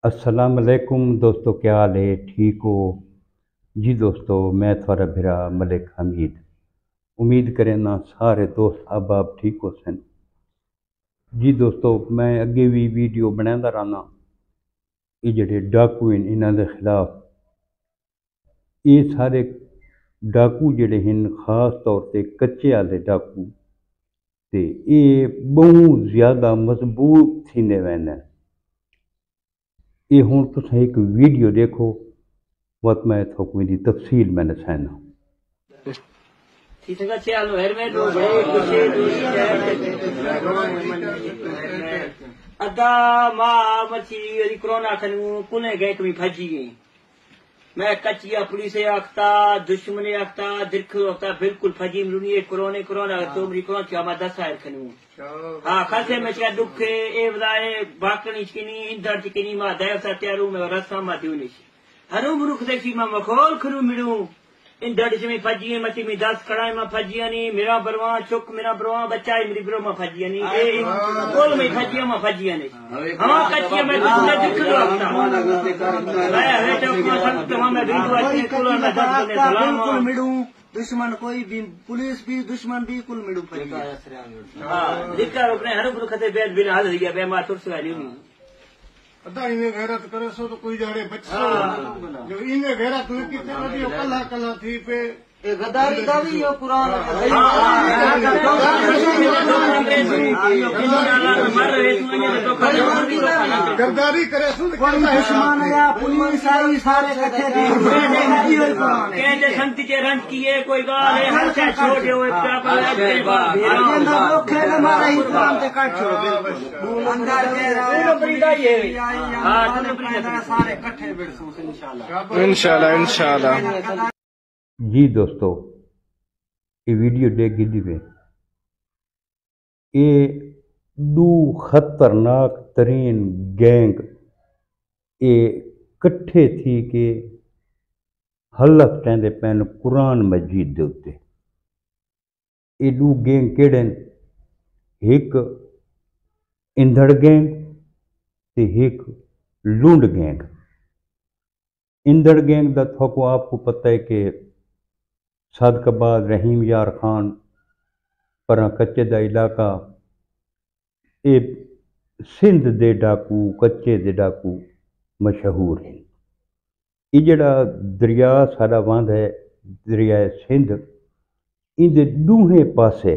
अस्सलाम वालेकुम दोस्तों, क्या हाल है? ठीक हो जी दोस्तों? मैं थोड़ा भिरा मलिक हमीद उम्मीद करें ना सारे दोस्त अब ठीक हो सन। जी दोस्तों, मैं अगे भी वीडियो बनाता रहना। ये जड़े डाकू हैं इन्हां दे खिलाफ, ये सारे डाकू जड़े हैं खास तौर पे कच्चे आले डाकू ते ये बहुत ज़्यादा मजबूत थींदे वैन। ये हुण तुसां एक वीडियो देखो, वत मैं थोको इहदी तफसील मैं दसाना। अदा मां मची कोरोना खनू कुने गए कमी फजी गई। मैं कचिया पुलिस आखता दुश्मन आखता दिरखो आखता बिल्कुल फजी मरूनी कोरोना तो मरी कोरोना क्या मैं 10 आयर खनू। हाँ खासे में क्या दुख ए बताए बाकनी चिकनी इंदर चिकनी मां देव सत्यारू में रस्सा मा दिउनिश हनु मुरुख देखी मां मखोल खनू मिडू इन डर में फजी मची में 10 कड़ाई में फजी नहीं मेरा बरवा चुक मेरा बरवा बच्चा मेरी बरो में फजी नहीं ए कोल में फजी में फजी नहीं हां कचिया में दूसरे दिख लो अपना मैं है तो संत में बिंदु अच्छी कोल में 10 ने सलाम कुल मिडू दुश्मन कोई भी पुलिस भी दुश्मन भी कुल मिडू फजी हां दिक्कर अपने हर गुरु खते बेद बिना हाल दिया बे मां तुरस वाली नहीं अदा इन्हें गैरत करे सो तो कोई जाने बच्चा जो इन्हें गैरत में कितने बजे कला कला थी पे ए गद्दारी का भी यो कुरान गद्दारी करे सो दुश्मन या पुलिस आई सारे इकट्ठे कहते संत के रंज किए कोई गाल है हर से छोड़े हुए हमारा ही कुरान से काट छोड़ो अंदर सारे इकट्ठे बैठो इंशाल्लाह इंशाल्लाह। जी दोस्तों, ये वीडियो देख गिली ये दो खतरनाक तरीन गैंग ये कट्ठे थी के हलफ चेंदे पैन कुरान मजीद दे उत्ते। ये दो गैंग केड़े न? एक इंधड़ गैंग ते एक लूंड गैंग। इंधड़ गैंग दा थोको आपको पता है कि सादकाबाद रहीम यार खान पर कच्चे दा इलाका ये सिंध दे डाकू कच्चे दे डाकू मशहूर हैं। ये जड़ा दरिया साडा वंद है दरिया सिंध, इनके दूहे पासे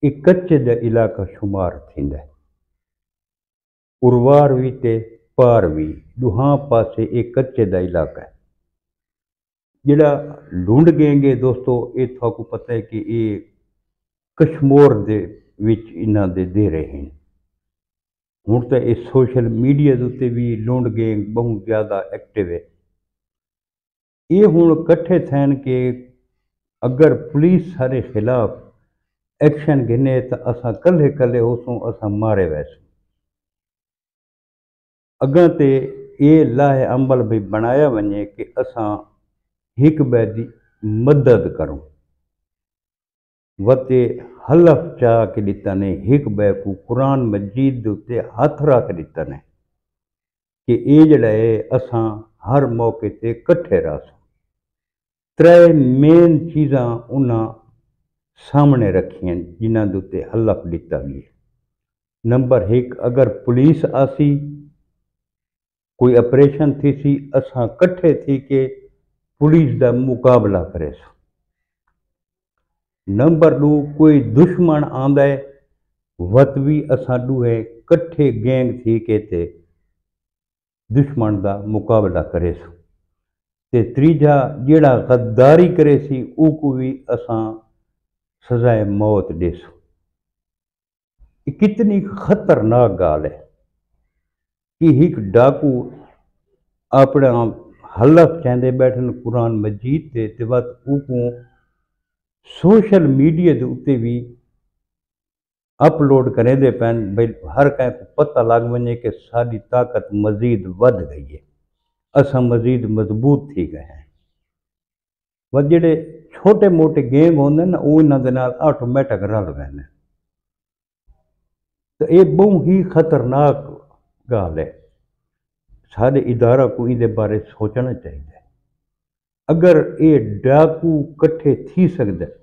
एक कच्चे दा इलाका शुमार थींदा है। उर्वार भी ते पार भी दुहां पासे एक कच्चे दा इलाका है। जड़ा लुंड गैंग है दोस्तों, ये थाकू पता है कि ये कश्मीर दे विच इन्हां दे डेरे हैं। हुण तो ये सोशल मीडिया दे उत्ते भी लुंड गैंग बहुत ज़्यादा एक्टिव है। ये हुण कट्ठे थैन के अगर पुलिस सारे खिलाफ एक्शन गिने तो असां कल्हे कल्हे होसूं असां मारे वैसूं। अगां ते ये लाहे अमल भी बनाया वञे कि असां हिक ॿिए जी मदद करूं। वते हलफ चाह के ॾिता ने हिक ॿिए को कुरान मजीद दे उत्ते हथ रख ॾिता ने कि ये जड़ा है असां हर मौके ते कट्ठे रहसूं। त्रै मेन चीज़ां उन्हां सामने रखियां जिन्हां दे उत्ते हलफ ॾिता भी है। नंबर 1, अगर पुलिस आसी कोई ऑपरेशन थी सी असां कट्ठे थी के पुलिस दा मुकाबला करे सो। नंबर 2, कोई दुश्मन आंदा है वत भी असां दूहे कट्ठे गैंग थी के ते दुश्मन दा मुकाबला करे सो। ते तीजा, जेड़ा गद्दारी करे सी उको भी असां सजाए मौत देसो। ये कितनी खतरनाक गाल है कि एक डाकू अपना हलफ चेंदे बैठन कुरान मजीद ते वत उको सोशल मीडिया के उत्ते भी अपलोड करें दे पैन भाई हर कंहिं को पता लग वञे कि साड़ी ताकत मजीद वध गई है, असां मजीद मजबूत थी गए हैं। वह जेड़े छोटे मोटे गैंग होंदे ना वो इन्हां दे नाल ऑटोमैटिक रल वैंदे। तो ये बहुत ही खतरनाक गाल है। سارے ادارہ کو ان بارے سوچنا چاہیے۔ اگر یہ ڈاکو کٹھے تھی سکتا ہے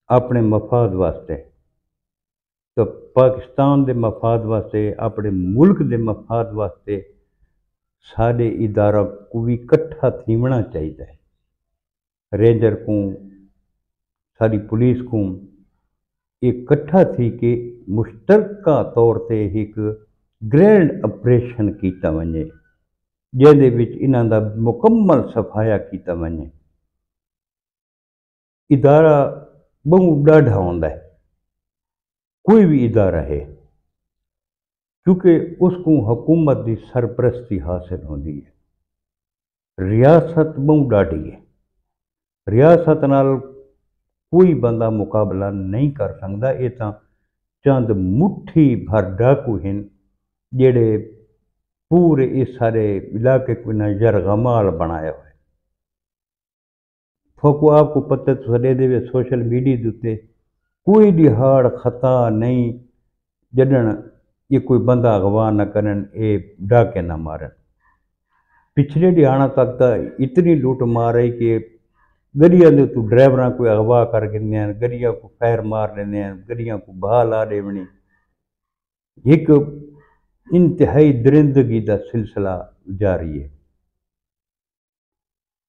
اپنے مفاد واسطے، تو پاکستان دے مفاد واسطے، اپنے ملک دے مفاد واسطے سارے ادارہ کو بھی کٹھا تھیمنا چاہیے۔ رینجر کو، ساری پولیس کو یہ کٹھا تھی کہ مشترکہ طور تے ایک گرینڈ آپریشن کیتا ونجے، جن دے وچ انہاں دا مکمل صفایا کیتا ونجے۔ ادارہ بہت ڈاڈھا ہوندا ہے، کوئی بھی ادارہ ہے، کیونکہ اس کو حکومت دی سرپرستی حاصل ہوندی ہے۔ ریاست بہت ڈاڈھی ہے، ریاست نال کوئی بندہ مقابلہ نہیں کر سکتا۔ یہ تو چند مٹھی بھر ڈاکو ہیں جڑے پورے اس سارے علاقے کو نہ یرغمال بنایا ہوئے۔ فوکو آپ کو پتہ تو سڑے دے سوشل میڈیا دیتے کوئی دہاڑ خطا نہیں جدن یہ کوئی بندہ اغوا نہ کرن، یہ ڈاکے نہ مارن۔ پچھلے دیہاڑا تک تو اتنی لوٹ مار رہی کہ گڈیاں دے تو ڈرائیوراں کو اغوا کر گندے ہیں، گڈیاں کو فائر مار لیندے ہیں، گڈیاں کو بہا لا دیونی۔ ایک انتہائی درندگی دا سلسلہ جاری ہے۔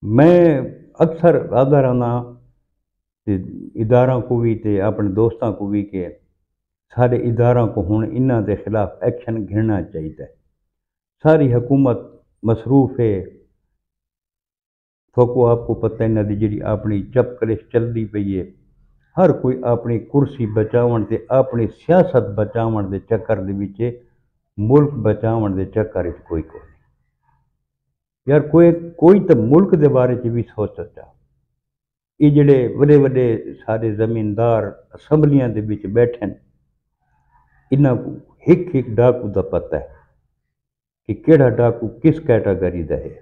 میں اکثر آدھا رہنا اداروں کو بھی تے اپنے دوستوں کو بھی کہ سارے اداروں کو ہن انہاں دے خلاف ایکشن گھننا چاہیے۔ ساری حکومت مصروف ہے، تو آپ کو پتہ انہاں دی جڑی اپنی چپ کلش چلدی پئی ہے، ہر کوئی اپنی کرسی بچاون تے اپنی سیاست بچاون دے چکر دے وچ، ملک بچاون دے چکر وچ کوئی نہیں۔ یار کوئی تو ملک دے بارے چ بھی سوچتا۔ یہ جڑے وڈے وڈے سارے زمیندار اسمبلیاں دے وچ بیٹھن، انہاں کو ایک ایک ڈاکو دا پتہ ہے کہ کیڑا ڈاکو کس کیٹاگری دا ہے۔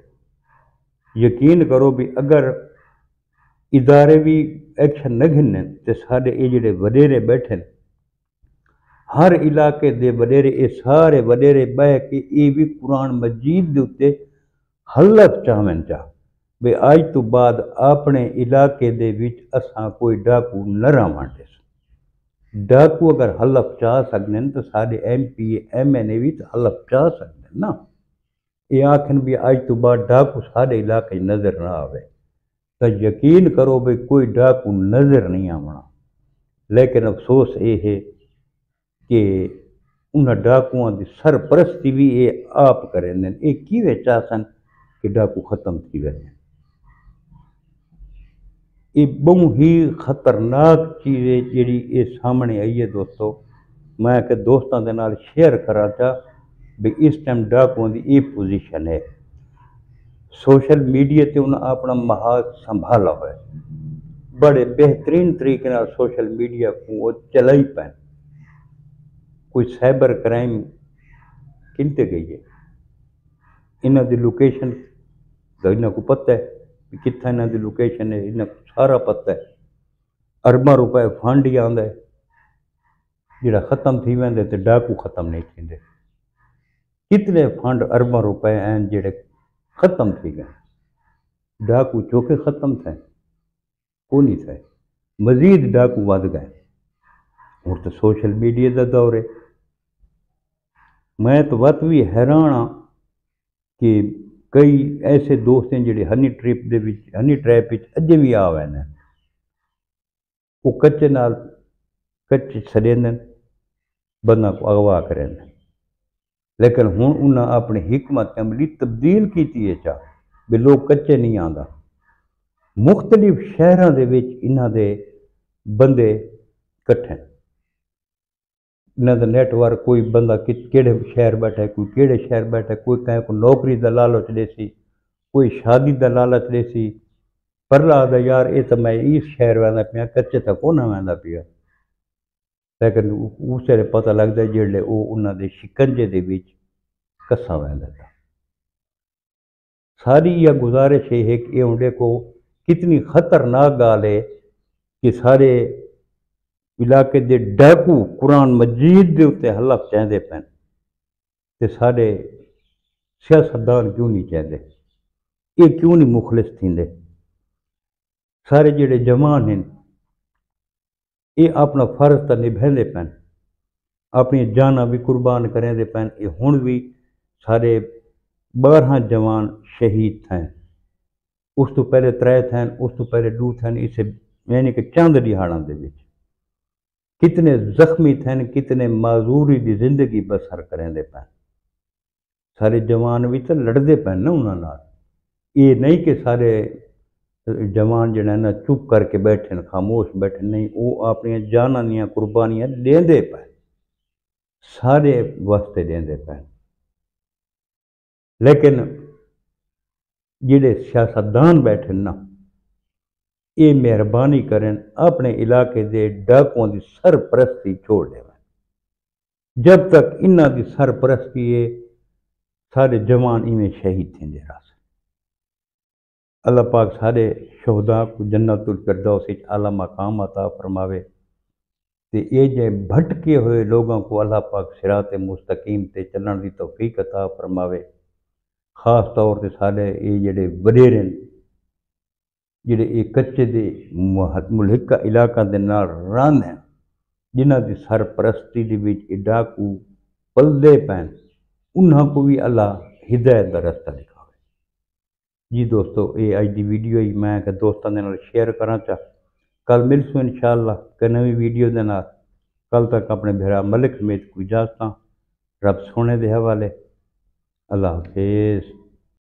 یقین کرو بھی اگر ادارے بھی ایکشن نہ گھنن تو سارے یہ جڑے وڈیرے بیٹھن، ہر علاقے دے وڈیرے، یہ سارے وڈیرے بہ کے یہ بھی قرآن مجید دے اتے حلف چاہن چاہ بے آج تو بعد اپنے علاقے دے وچ اساں کوئی ڈاکو نہ رہن دے۔ ڈاکو اگر حلف چاہ سکتے تو سارے ایم پی ایم این اے بھی تو حلف چاہ سکتے نا۔ یہ آکھن بھی آج تو بعد ڈاکو سارے علاقے نظر نہ آوے، تو یقین کرو بھئی کوئی ڈاکو نظر نہیں آونا۔ لیکن افسوس یہ ہے کہ انہاں ڈاکوؤں دی سرپرستی بھی یہ آپ کریں دیں۔ یہ کیویں چاہسن کہ ڈاکو ختم تھی وے؟ یہ بہت ہی خطرناک چیز ہے جیڑی یہ سامنے آئی ہے دوستو۔ میں کہ دوستاں دے نال شیئر کرا چاہ بھی اس ٹائم ڈاکوؤں دی یہ پوزیشن ہے۔ سوشل میڈیا تے انہاں اپنا محاذ سنبھالا ہوئے، بڑے بہترین طریقے نال سوشل میڈیا کو وہ چلائی پائیں۔ کوئی سائبر کرائم کنتے گئی ہے، انہاں دی لوکیشن تو انہاں کو پتہ ہے کہ کتھا انہاں دی لوکیشن ہے، انہاں کو سارا پتہ ہے۔ ارباں روپے فنڈ ہی آندا ہے جڑا ختم تھی ویندے تے ڈاکو ختم نہیں تھیندے۔ کتنے فنڈ ارباں روپے ہیں جڑے ختم تھی گئے، ڈاکو چوکے ختم تھے کو نہیں تھے، مزید ڈاکو ود گئے۔ اور تو سوشل میڈیا دا دور ہے۔ میں تو وقت بھی حیران ہاں کہ کئی ایسے دوست ہیں جڑے ہنی ٹریپ وچ اجے بھی آ وے نے، وہ کچے نال کچے چھڈیندے بندہ کو اغوا کریں، لیکن ہن انہاں اپنی حکمت عملی تبدیل کیتی ہے چاہ بھی لوگ کچے نہیں آندا۔ مختلف شہراں دے وچ انہاں دے بندے کٹھے، انہاں دا نیٹ ورک، کوئی بندہ کیڑے شہر بیٹھا ہے، کوئی کیڑے شہر بیٹھا ہے، کوئی کہیں کو نوکری دا لالچ دے سی، کوئی شادی دا لالچ دے سی، پرلا دا یار یہ تو میں اس شہر ویندا پیا، کچے تو کون ویندا پیا۔ لیکن اس ویلے پتہ لگتا ہے جڑے وہ انہاں دے شکنجے دے وچ کسا ویندا پیا۔ ساری یہ گزارش ہے کہ یہ کو کتنی خطرناک گال ہے کہ سارے علاقے دے ڈاکو قرآن مجید دے اتے حلف چاہندے پین تے سارے सियासतदान क्यों नहीं चाहते, ये क्यों नहीं मुखलिस थींदे। सारे जिहड़े जवान हैं ये अपना फर्ज तो निभाते पैन, अपनी जाना भी कुर्बान करेंदे पैन। ये हुण भी सारे 12 जवान शहीद थे, उस तो पहले 3 थे, उस तो पहले 2 थे। इस यानी कि चंद दिहाड़ां दे विच कितने जख्मी थे, कितने माजूरी की जिंदगी बसर करेंदे पैन। सारे जवान भी तो लड़ते पैन ना उन्हां नाल। ये नहीं कि सारे जवान जिहड़े ना चुप करके बैठे न, खामोश बैठे, नहीं, वो अपनी जानां दियां कुर्बानियां लेंदे पैन, सारे वास्ते देंदे पैन। लेकिन जिहड़े सियासतदान बैठे ना, ये मेहरबानी करें अपने इलाके दे डाकुओं की सरपरस्ती छोड़ देवें। जब तक इन्हां की सरपरस्ती है सारे जवान इवें शहीद थींदे रह। अल्लाह पाक सारे शहदा को जन्नतुल फिरदौस विच आला मकाम अता फरमावे ते ये जे भटके हुए लोगों को अल्लाह पाक सिरात मुस्तकीम ते चलण की तौफीक अता फरमावे। खास तौर पर सारे ये जेडे वडेरे जिहड़े ये कच्चे दे मुल्हिका इलाका दे नाल रहंदे हैं, जिन्हां दी सरपरस्ती दे विच डाकू पलदे पैन, उन्हां को भी अल्लाह हिदायत दा रस्ता दिखावे। जी दोस्तों, ये अज दी वीडियो ही मैं दोस्तों दे नाल शेयर करा चाह। कल मिलसूं इंशाअल्लाह कि नवी वीडियो दे नाल। कल तक अपने भेरा मलिक समेत को इजाजत। रब सोने दे हवाले। अल्लाह हाफिज़।